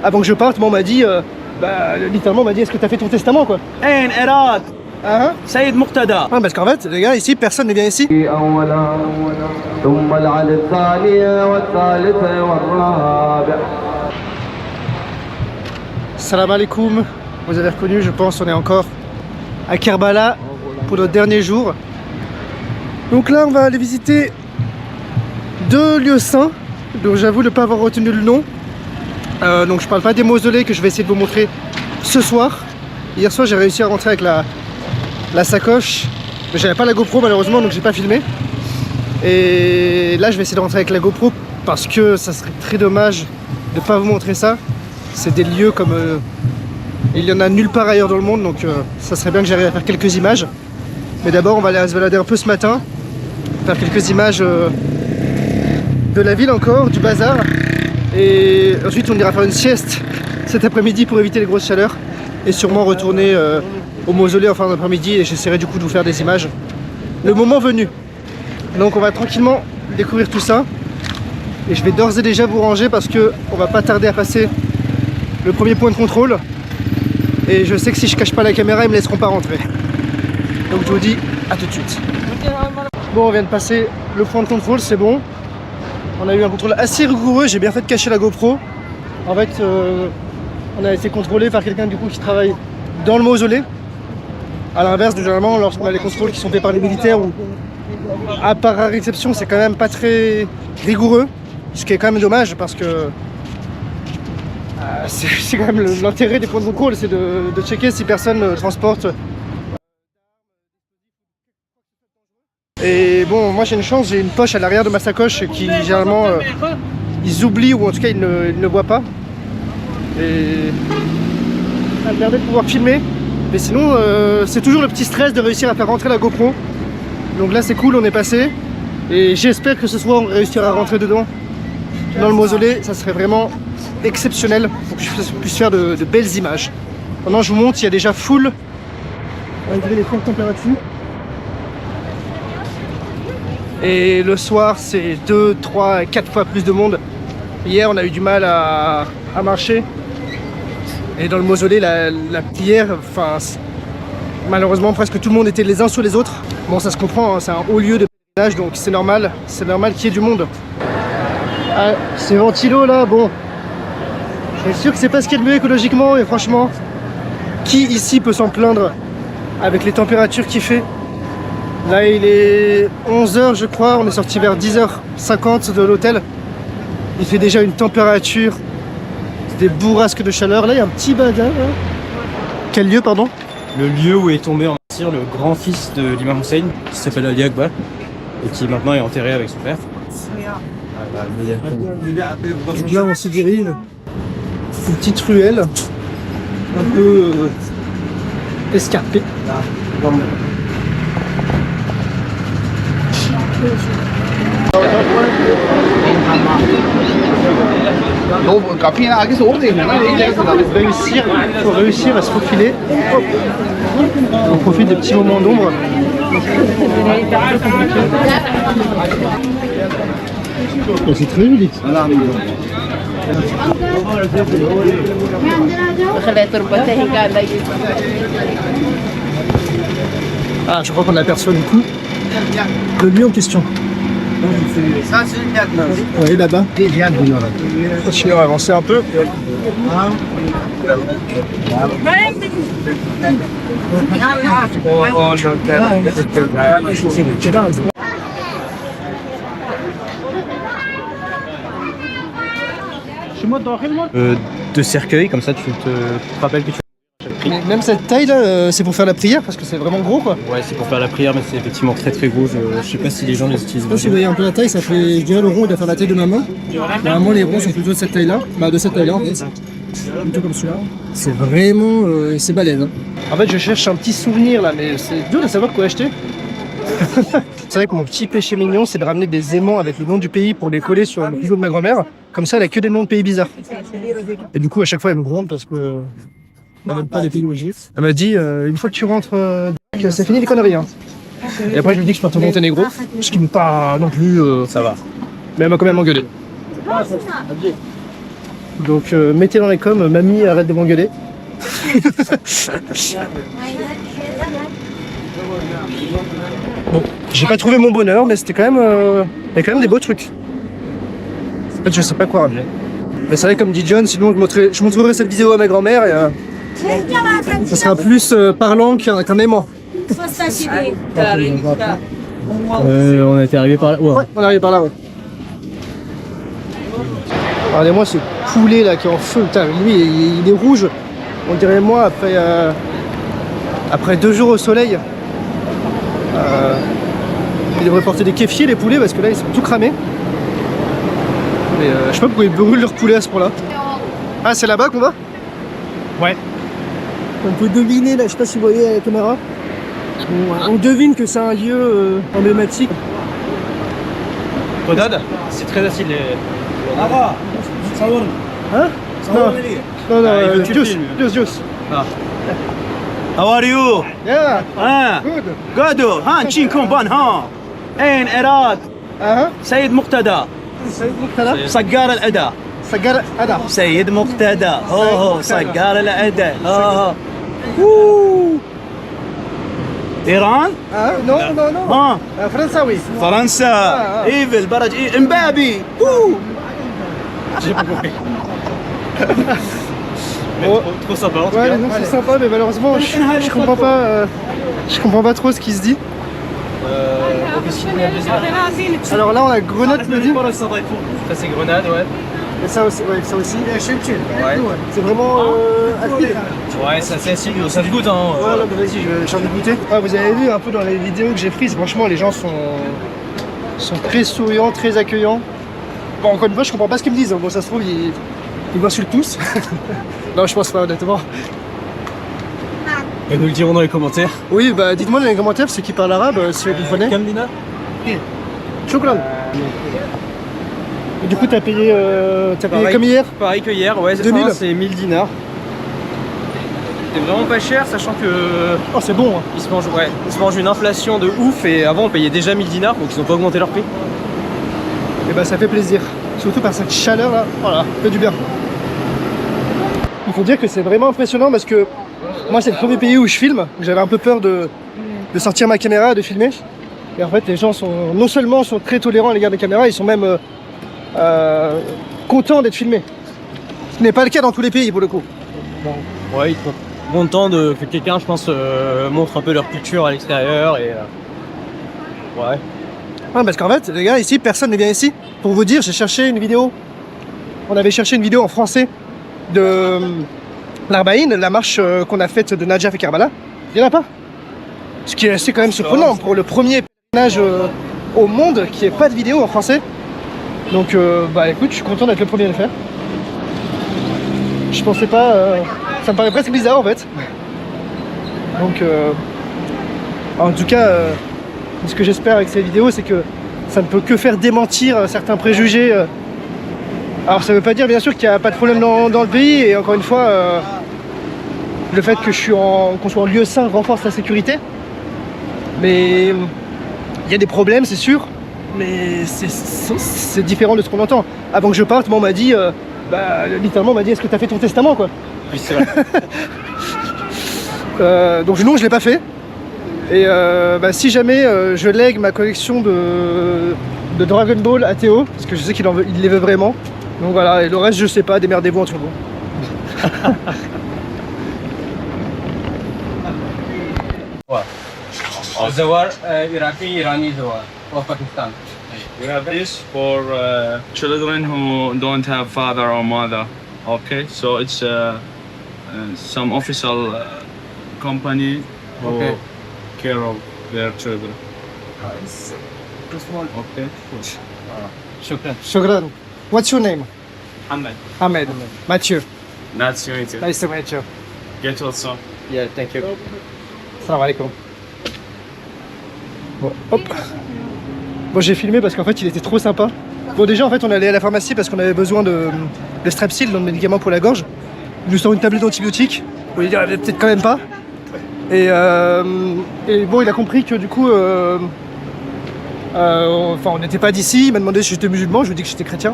avant que je parte, on m'a dit, littéralement, on m'a dit, est-ce que t'as fait ton testament, quoi? Ain Erad Hein? Saïd Muqtada. Ah, parce qu'en fait, les gars, ici, personne ne vient ici. Salam alaikum. Vous avez reconnu, je pense, on est encore à Kerbala pour notre dernier jour. Donc là, on va aller visiter 2 lieux saints, dont j'avoue ne pas avoir retenu le nom. Donc je parle pas des mausolées que je vais essayer de vous montrer ce soir. Hier soir, j'ai réussi à rentrer avec la sacoche, mais j'avais pas la GoPro malheureusement, donc j'ai pas filmé. Et là, je vais essayer de rentrer avec la GoPro parce que ça serait très dommage de pas vous montrer ça. C'est des lieux comme il y en a nulle part ailleurs dans le monde, donc ça serait bien que j'arrive à faire quelques images. Mais d'abord, on va aller se balader un peu ce matin, faire quelques images de la ville encore, du bazar. Et ensuite, on ira faire une sieste cet après-midi pour éviter les grosses chaleurs. Et sûrement retourner au mausolée en fin d'après-midi, et j'essaierai du coup de vous faire des images le moment venu. Donc on va tranquillement découvrir tout ça. Et je vais d'ores et déjà vous ranger parce que on va pas tarder à passer le premier point de contrôle. Et je sais que si je cache pas la caméra, ils me laisseront pas rentrer. Donc je vous dis à tout de suite. Bon, on vient de passer le point de contrôle, c'est bon. On a eu un contrôle assez rigoureux, j'ai bien fait de cacher la GoPro. En fait, on a été contrôlé par quelqu'un du coup qui travaille dans le mausolée. A l'inverse, généralement, lorsqu'on a les contrôles qui sont faits par les militaires, ou à part à réception, c'est quand même pas très rigoureux. Ce qui est quand même dommage parce que c'est quand même l'intérêt des points de contrôle, c'est de checker si personne transporte. Et bon, moi j'ai une chance, j'ai une poche à l'arrière de ma sacoche qui généralement ils oublient, ou en tout cas ils ne voient pas. Et ça me permet de pouvoir filmer. Mais sinon c'est toujours le petit stress de réussir à faire rentrer la GoPro. Donc là c'est cool, on est passé. Et j'espère que ce soir on réussira à rentrer dedans dans le mausolée. Ça serait vraiment exceptionnel pour que je puisse faire de belles images. Maintenant je vous montre, il y a déjà full malgré les fortes températures. Et le soir c'est 2, 3, 4 fois plus de monde. Hier on a eu du mal à marcher. Et dans le mausolée la prière, enfin malheureusement presque tout le monde était les uns sur les autres. Bon, ça se comprend, hein, c'est un haut lieu de pèlerinage, donc c'est normal qu'il y ait du monde. Ah, ces ventilos là, bon, je suis sûr que c'est pas ce qu'il y a de mieux écologiquement, et franchement, qui ici peut s'en plaindre avec les températures qu'il fait? Là il est 11h je crois, on est sorti vers 10h50 de l'hôtel. Il fait déjà une température, des bourrasques de chaleur. Là il y a un petit bazar. Quel lieu, pardon? Le lieu où est tombé en martyr le grand-fils de l'imam Hussein, qui s'appelle Ali Akbar, et qui maintenant est enterré avec son père. Donc là on se dirige une petite ruelle un peu escarpée. Faut réussir à se faufiler. On profite des petits moments d'ombre. C'est très joli. Ah, je crois qu'on aperçoit du coup le lieu en question. Oui, là-bas. Continuons à avancer un peu. De cercueil, comme ça tu te rappelles que tu Mais même cette taille là, c'est pour faire la prière parce que c'est vraiment gros quoi. Ouais, c'est pour faire la prière, mais c'est effectivement très très gros. Je sais pas si les gens les utilisent. Je sais pas si vous voyez un peu la taille, ça fait, je dirais le rond il doit faire la taille de ma main. Normalement les ronds sont plutôt de cette taille là, de cette taille là en fait. Plutôt comme celui-là. C'est vraiment, c'est balèze. Hein. En fait je cherche un petit souvenir là, mais c'est dur de savoir quoi acheter. C'est vrai que mon petit péché mignon c'est de ramener des aimants avec le nom du pays pour les coller sur le bijoux de ma grand-mère. Comme ça elle a que des noms de pays bizarres. Et du coup à chaque fois elle me gronde parce que elle n'aime pas les pays où j'y vais. Elle m'a dit une fois que tu rentres, c'est fini les conneries. Hein. Et après je lui dis que je pars au Monténégro, ce qui me pas non plus ça va. Mais elle m'a quand même engueulé. Donc mettez dans les coms, mamie arrête de m'engueuler. Bon, j'ai pas trouvé mon bonheur, mais c'était quand même, il y a quand même des beaux trucs. En fait, je sais pas quoi ramener. Mais c'est vrai, comme dit John, sinon je montrerai cette vidéo à ma grand-mère et ça sera plus parlant qu'un aimant. On était arrivé par là. Ouais, on est arrivé par là, ouais. Regardez-moi ce poulet là qui est en feu, putain, lui il est rouge. On dirait moi après 2 jours au soleil. Il devrait porter des kéfiers les poulets parce que là ils sont tout cramés. Mais je sais pas pourquoi ils brûlent leur poulet à ce point là. Ah c'est là-bas qu'on va? Ouais. On peut deviner là, je sais pas si vous voyez à la caméra. On devine que c'est un lieu emblématique. Rodad, c'est très facile. Hein? Non, il veut que tu juice, filmes. juice. Ah. How are you? Yeah, Ah, good. good. ها نجيكم بان ها. اين إراد؟ سيد مقتدى. سيد مقتدى. صقار الأداء. سجارة أدا. سيد مقتدى. هو صقار الأداء. إيران؟ نو نو نو. ها فرنساوي. فرنسا. إيفل برج إمبابي. J'ai pas compris. Mais Oh. trop sympa en tout Ouais, cas. les noms sont sympas, mais malheureusement, je comprends pas trop ce qui se dit. Alors là, on a Grenade, me dit. Ça c'est grenade, ouais. Et ça aussi, ouais, ça aussi. Ouais. C'est vraiment acide. Ouais, c'est assez acide, ça se goûte hein. Ouais, là, bah, vas-y, j'ai envie de goûter. Ouais, vous avez vu un peu dans les vidéos que j'ai prises, franchement, les gens sont très souriants, très accueillants. Bon, encore une fois, je comprends pas ce qu'ils me disent. Bon, ça se trouve, ils m'insultent tous. Non, je pense pas, honnêtement. Et nous le dirons dans les commentaires. Oui, bah dites-moi dans les commentaires ceux qui parlent arabe, si vous comprenez. Kamdina. Chocolat. Et du coup, t'as payé Pareil. comme hier. Pareil que hier, ouais, 2000. c'est 1000 dinars. C'est vraiment pas cher, sachant que Oh, c'est bon. Hein. ils se mangent une inflation de ouf et avant on payait déjà 1000 dinars donc ils ont pas augmenté leur prix. Et bah, ça fait plaisir. Surtout par cette chaleur là. Voilà, ça fait du bien. Il faut dire que c'est vraiment impressionnant parce que moi, c'est le premier pays où je filme. J'avais un peu peur de sortir ma caméra, de filmer. Et en fait, les gens sont non seulement sont très tolérants à l'égard des caméras, ils sont même contents d'être filmés. Ce n'est pas le cas dans tous les pays pour le coup. Ouais, ils sont contents que quelqu'un, je pense, montre un peu leur culture à l'extérieur et ouais. Ouais, parce qu'en fait, les gars, ici, personne ne vient ici. Pour vous dire, j'ai cherché une vidéo. On avait cherché une vidéo en français de l'Arbaïn, la marche qu'on a faite de Najaf et Karbala. Il n'y en a pas. Ce qui est assez quand même surprenant pour le premier pèlerinage au monde qui n'ait pas de vidéo en français. Donc, bah écoute, je suis content d'être le premier à le faire. Je pensais pas. Ça me paraît presque bizarre en fait. Donc, en tout cas, ce que j'espère avec ces vidéos, c'est que ça ne peut que faire démentir certains préjugés. Alors, ça veut pas dire bien sûr qu'il n'y a pas de problème dans le pays, et encore une fois, le fait que qu'on soit en lieu sain renforce la sécurité. Mais il y a des problèmes, c'est sûr, mais c'est différent de ce qu'on entend. Avant que je parte, moi, on m'a dit, littéralement, on m'a dit, est-ce que tu as fait ton testament, quoi? Oui, c'est vrai. Donc non, je l'ai pas fait. Et si jamais je lègue ma collection de Dragon Ball à Théo, parce que je sais qu'il les veut vraiment. Donc voilà, et le reste je sais pas, démerdez-vous entre vous. Zawar Iraqi, Irani Zawar of Pakistan. We have this for children who don't have father or mother. Okay, so it's some official company who care of their children. Okay. Shukran. Shukran. What's your name? Ahmed, Ahmed. Mathieu. nice to meet you. Nice to meet you. Get well soon. Yeah, thank you. Salam alaikum. Bon, hop. Bon, j'ai filmé parce qu'en fait il était trop sympa. Bon, déjà en fait on allait à la pharmacie parce qu'on avait besoin de Strepsil, donc médicament pour la gorge. Il nous sort une tablette d'antibiotiques. On lui dit peut-être quand même pas. Et bon, il a compris que du coup, on n'était pas d'ici. Il m'a demandé si j'étais musulman. Je lui ai dit que j'étais chrétien.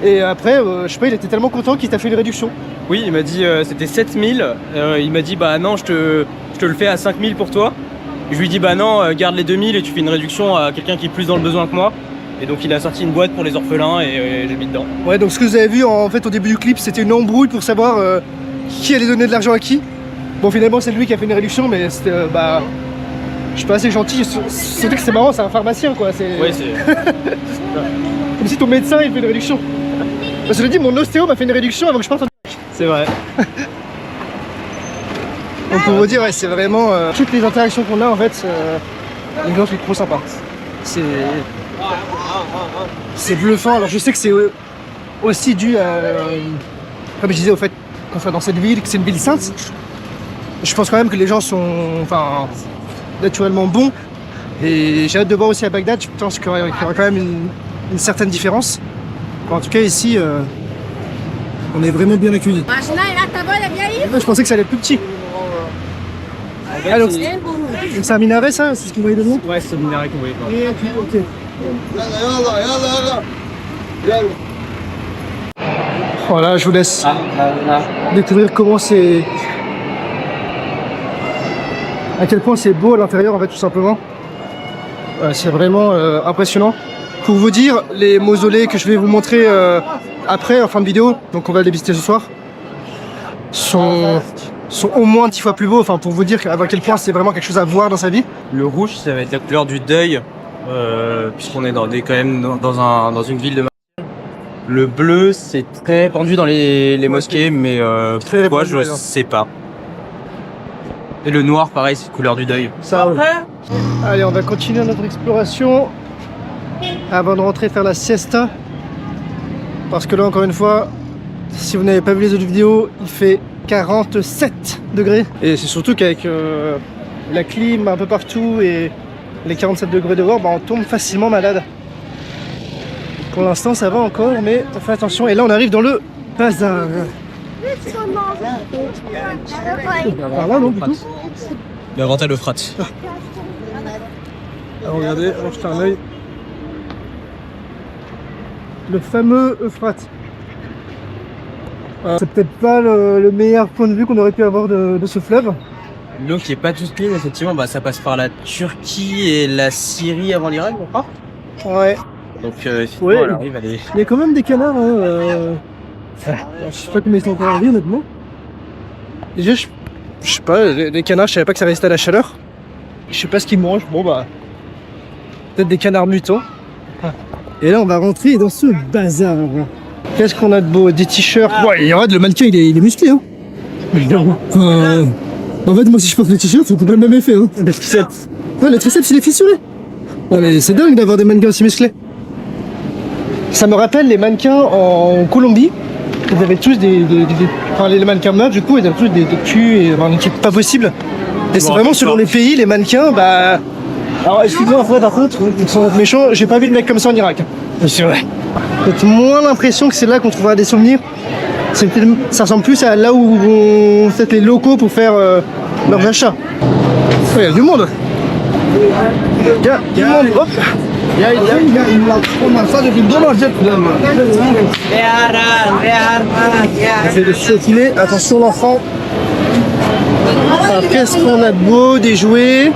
Et après, je sais pas, il était tellement content qu'il t'a fait une réduction. Oui, il m'a dit c'était 7000. Il m'a dit bah non, je te le fais à 5000 pour toi. Je lui ai dit bah non, garde les 2000 et tu fais une réduction à quelqu'un qui est plus dans le besoin que moi. Et donc il a sorti une boîte pour les orphelins et j'ai mis dedans. Ouais, donc ce que vous avez vu en fait au début du clip, c'était une embrouille pour savoir qui allait donner de l'argent à qui. Bon, finalement, c'est lui qui a fait une réduction, mais c'était bah. Je suis pas assez gentil, surtout que c'est marrant, c'est un pharmacien quoi. Ouais, c'est. Comme si ton médecin il fait une réduction. Bah, je l'ai dit, mon ostéo m'a fait une réduction avant que je parte en. C'est vrai. Donc pour vous dire, ouais, c'est vraiment toutes les interactions qu'on a en fait, les gens sont trop sympas. C'est bluffant. Alors je sais que c'est aussi dû à, comme je disais au fait qu'on soit dans cette ville, que c'est une ville sainte. Je pense quand même que les gens sont, enfin, naturellement bons. Et j'ai hâte de voir aussi à Bagdad. Je pense qu'il y aura quand même une certaine différence. En tout cas ici, on est vraiment bien accueillis. Je pensais que ça allait être plus petit. Alors, c'est un minaret ça? C'est ce que vous voyez de nous? Ouais, c'est le minaret que vous voyez. Ok. Voilà, je vous laisse découvrir comment c'est. À quel point c'est beau à l'intérieur en fait, tout simplement. C'est vraiment impressionnant. Pour vous dire, les mausolées que je vais vous montrer après en fin de vidéo, donc on va les visiter ce soir, sont au moins 10 fois plus beaux. Enfin, pour vous dire à quel point c'est vraiment quelque chose à voir dans sa vie. Le rouge, ça va être la couleur du deuil, puisqu'on est quand même dans une ville de. Le bleu, c'est très répandu dans les mosquées, mais pourquoi je sais pas. Et le noir, pareil, c'est couleur du deuil. Ça, ouais. Allez, on va continuer notre exploration avant de rentrer faire la siesta. Parce que là, encore une fois, si vous n'avez pas vu les autres vidéos, il fait 47 degrés. Et c'est surtout qu'avec la clim un peu partout et les 47 degrés dehors, bah, on tombe facilement malade. Pour l'instant, ça va encore, mais on fait attention. Et là, on arrive dans le bazar. Par là, non, du tout. Le Grand Euphrate. Alors, regardez, on jette un œil. Le fameux Euphrate. C'est peut-être pas le meilleur point de vue qu'on aurait pu avoir de ce fleuve. L'eau qui est pas toute clean, effectivement, bah, ça passe par la Turquie et la Syrie avant l'Irak, je crois. Ouais. Donc, Ouais, elle arrive, elle est. il y a quand même des canards. Hein, je sais pas comment ils sont encore en vie, honnêtement. Déjà, je sais pas, les canards, je savais pas que ça restait à la chaleur. Je sais pas ce qu'ils mangent. Bon, bah. Peut-être des canards mutants. Et là, on va rentrer dans ce bazar. Qu'est-ce qu'on a de beau? Des t-shirts. Ouais, regarde, le mannequin, il est musclé. Hein. En fait, moi, si je porte les t-shirts, ça peut pas le même effet. Hein. Les triceps. Ouais, le triceps, il est fissuré. Ouais, mais c'est dingue d'avoir des mannequins aussi musclés. Ça me rappelle les mannequins en Colombie. Ils avaient tous enfin, les mannequins meufs, du coup, ils avaient tous des culs et un truc pas possible. Et c'est vraiment selon les pays, les mannequins, bah. Alors, excusez-moi, Fred, par contre, ils sont méchants. J'ai pas vu de mec comme ça en Irak. C'est vrai. J'ai moins l'impression que c'est là qu'on trouvera des souvenirs. Ça ressemble plus à là où vont peut-être les locaux pour faire leurs achats. Il y a du monde. Il y a du monde. Hop. J'essaie de sauter. Attention l'enfant. Qu'est-ce qu'on a de beau, des jouets.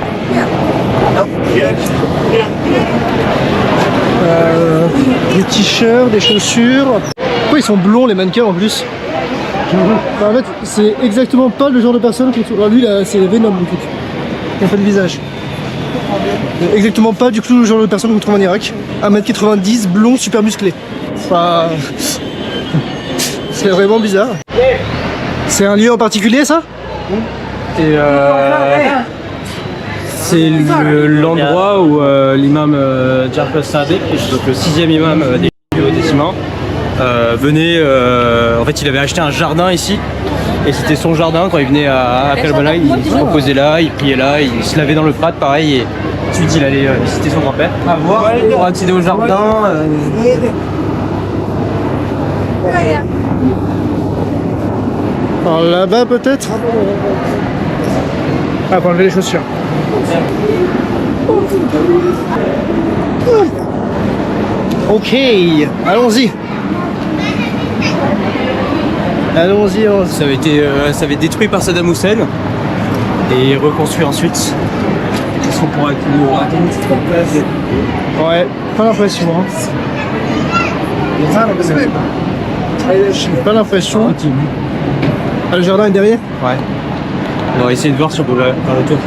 Des t-shirts, des chaussures. Pourquoi ils sont blonds les mannequins en plus? Bah, en fait, c'est exactement pas le genre de personne qu'on trouve. Lui là, c'est Venom le truc. Il a fait le visage. Exactement pas du coup le genre de personne qu'on trouve en Irak. 1m90, blond, super musclé. Enfin. C'est vraiment bizarre. C'est un lieu en particulier ça? Et c'est l'endroit où l'imam Jafar Sadiq, donc le 6e imam des Juifs venait. En fait, il avait acheté un jardin ici. Et c'était son jardin quand il venait à Karbala. Il se reposait là, il priait là, il se lavait dans le Frat, pareil. Et ensuite, il allait visiter son grand-père. À voir pour accéder au jardin. Alors là-bas peut-être. Ah, pour enlever les chaussures. Ok, allons-y. Allons-y, allons-y. Ça avait été détruit par Saddam Hussein et reconstruit ensuite. Qu'est-ce qu'on pourrait Ouais, pas l'impression. Hein. J'ai pas l'impression. Ah, le jardin est derrière? Ouais. On va essayer de voir si on peut faire le tour.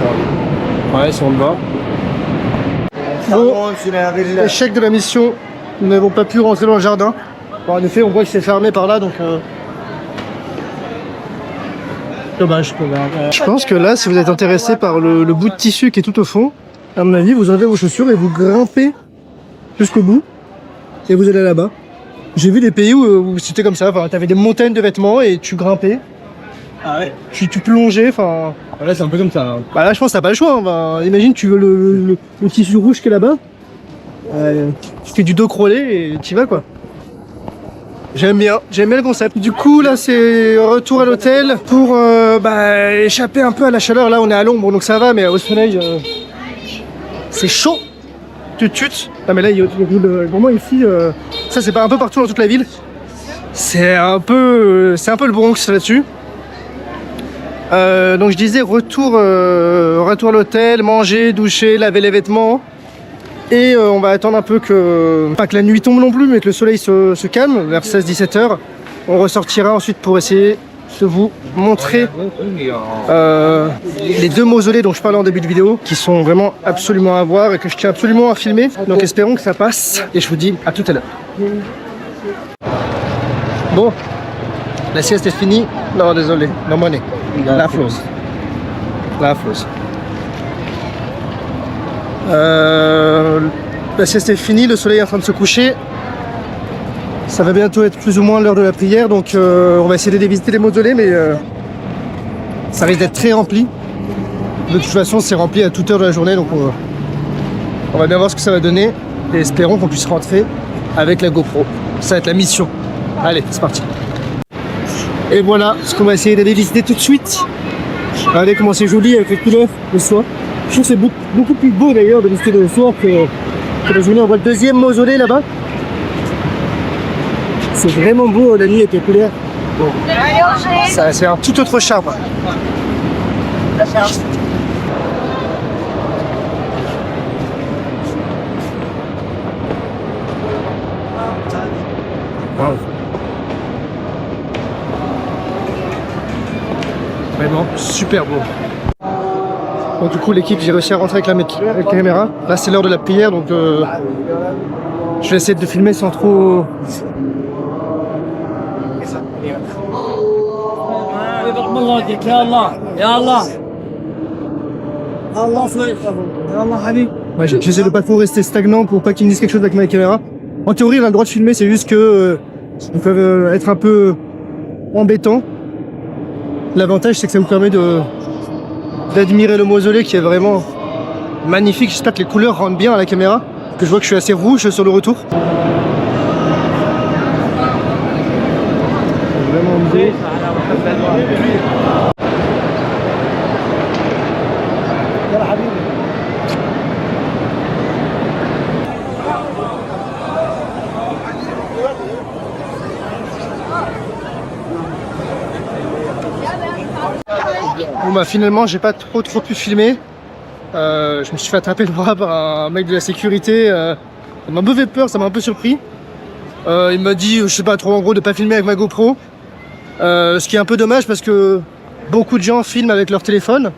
Ouais, si on le va. Bon, échec de la mission. Nous n'avons pas pu rentrer dans le jardin. Bon, en effet, on voit que c'est fermé par là, donc... Dommage. Je pense que là, si vous êtes intéressé par le bout de tissu qui est tout au fond, à mon avis, vous enlevez vos chaussures et vous grimpez jusqu'au bout et vous allez là-bas. J'ai vu des pays où c'était comme ça, enfin, t'avais des montagnes de vêtements et tu grimpais. Ah ouais. Tu plongeais, enfin... Là, c'est un peu comme ça. Hein. Bah là, je pense que t'as pas le choix. Hein. Bah, imagine, tu veux le tissu rouge qui est là-bas. Tu fais du dos crawlé et t'y vas, quoi. J'aime bien le concept. Du coup, là, c'est retour à l'hôtel pour échapper un peu à la chaleur. Là, on est à l'ombre, donc ça va, mais au soleil, c'est chaud. Tut. Ah, mais là, il y a vraiment ici, ça, c'est pas un peu partout dans toute la ville. C'est un peu le Bronx là-dessus. Donc je disais retour à l'hôtel, manger, doucher, laver les vêtements. Et on va attendre un peu pas que la nuit tombe non plus, mais que le soleil se calme, vers 16-17 heures. On ressortira ensuite pour essayer de vous montrer les deux mausolées dont je parlais en début de vidéo, qui sont vraiment absolument à voir et que je tiens absolument à filmer. Donc espérons que ça passe. Et je vous dis à tout à l'heure. Bon, la sieste est finie. Non, désolé, no money. La flosse. La sieste est finie, le soleil est en train de se coucher. Ça va bientôt être plus ou moins l'heure de la prière, donc on va essayer de visiter les mausolées, mais ça risque d'être très rempli. De toute façon, c'est rempli à toute heure de la journée, donc on va bien voir ce que ça va donner. Et espérons qu'on puisse rentrer avec la GoPro. Ça va être la mission. Allez, c'est parti. Et voilà ce qu'on va essayer d'aller visiter tout de suite. Regardez comment c'est joli avec les couleurs le soir. Je trouve que c'est beaucoup plus beau d'ailleurs de visiter le soir que la journée. On voit le deuxième mausolée là-bas. C'est vraiment beau la nuit avec les couleurs. Bon. Ça, c'est un tout autre charme. Wow. Vraiment super beau. Donc du coup l'équipe, j'ai réussi à rentrer avec la caméra. Là c'est l'heure de la prière, donc je vais essayer de filmer sans trop... Ouais, j'essaie de pas trop rester stagnant pour pas qu'ils me disent quelque chose avec ma caméra. En théorie on a le droit de filmer, c'est juste que ils peuvent être un peu embêtants. L'avantage c'est que ça vous permet d'admirer le mausolée qui est vraiment magnifique. J'espère que les couleurs rendent bien à la caméra, que je vois que je suis assez rouge sur le retour. Vraiment beau. Bon bah finalement j'ai pas trop pu filmer. Je me suis fait attraper le bras par un mec de la sécurité. Ça m'a un peu fait peur, ça m'a un peu surpris. Il m'a dit, je sais pas trop en gros, de pas filmer avec ma GoPro. Ce qui est un peu dommage parce que beaucoup de gens filment avec leur téléphone.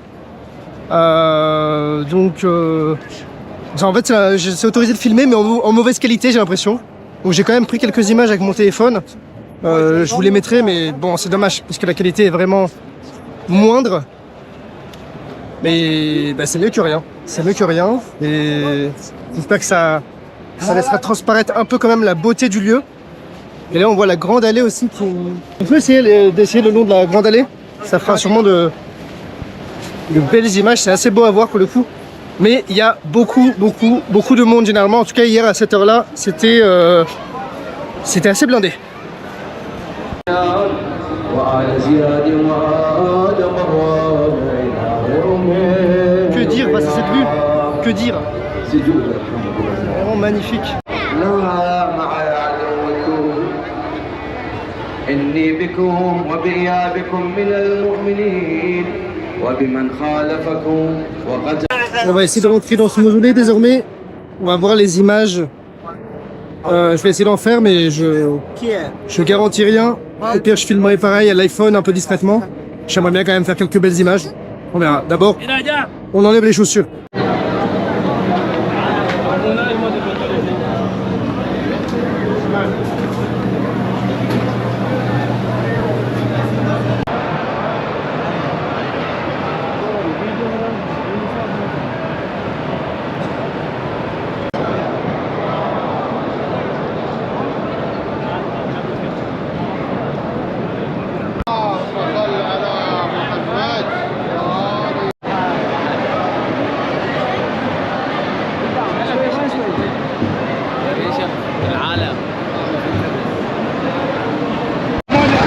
En fait c'est autorisé de filmer mais en mauvaise qualité j'ai l'impression. Donc j'ai quand même pris quelques images avec mon téléphone. Je vous les mettrai mais bon c'est dommage parce que la qualité est vraiment moindre. Mais bah, c'est mieux que rien. C'est mieux que rien. Et j'espère que ça laissera transparaître un peu quand même la beauté du lieu. Et là on voit la grande allée aussi. On peut essayer d'essayer le long de la grande allée. Ça fera sûrement de belles images. C'est assez beau à voir pour le coup. Mais il y a beaucoup de monde généralement. En tout cas hier à cette heure-là, c'était assez blindé. Que dire face à cette vue? Que dire? C'est vraiment magnifique. إني بكم وبإيابكم من المؤمنين وبمن خالفكم وقد. On va essayer de rentrer dans ce mausolée désormais. On va voir les images. Je vais essayer d'en faire, mais je garantis rien. Au pire, je filmerai pareil à l'iPhone un peu discrètement. J'aimerais bien quand même faire quelques belles images. On verra. D'abord, on enlève les chaussures.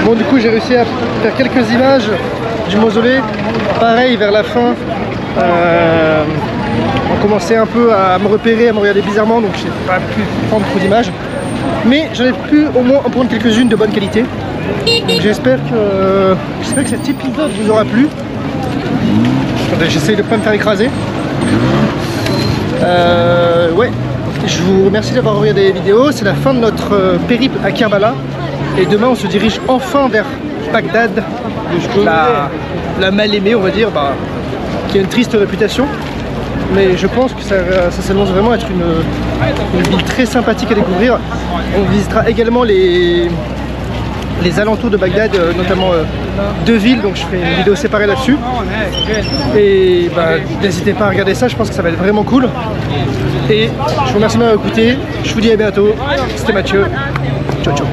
Bon, du coup j'ai réussi à faire quelques images du mausolée. Pareil, vers la fin, on commençait un peu à me repérer, à me regarder bizarrement, donc j'ai pas pu prendre beaucoup d'images. Mais j'en ai pu au moins en prendre quelques-unes de bonne qualité. Donc j'espère que cet épisode vous aura plu. Attendez, j'essaye de ne pas me faire écraser. Ouais, je vous remercie d'avoir regardé les vidéos. C'est la fin de notre périple à Kerbala. Et demain on se dirige enfin vers Bagdad, la mal aimée on va dire, qui a une triste réputation. Mais je pense que ça s'annonce vraiment être une ville très sympathique à découvrir. On visitera également les alentours de Bagdad, notamment deux villes, donc je ferai une vidéo séparée là-dessus. Et n'hésitez pas à regarder ça, je pense que ça va être vraiment cool. Et je vous remercie de m'avoir écouté, je vous dis à bientôt, c'était Mathieu, ciao ciao.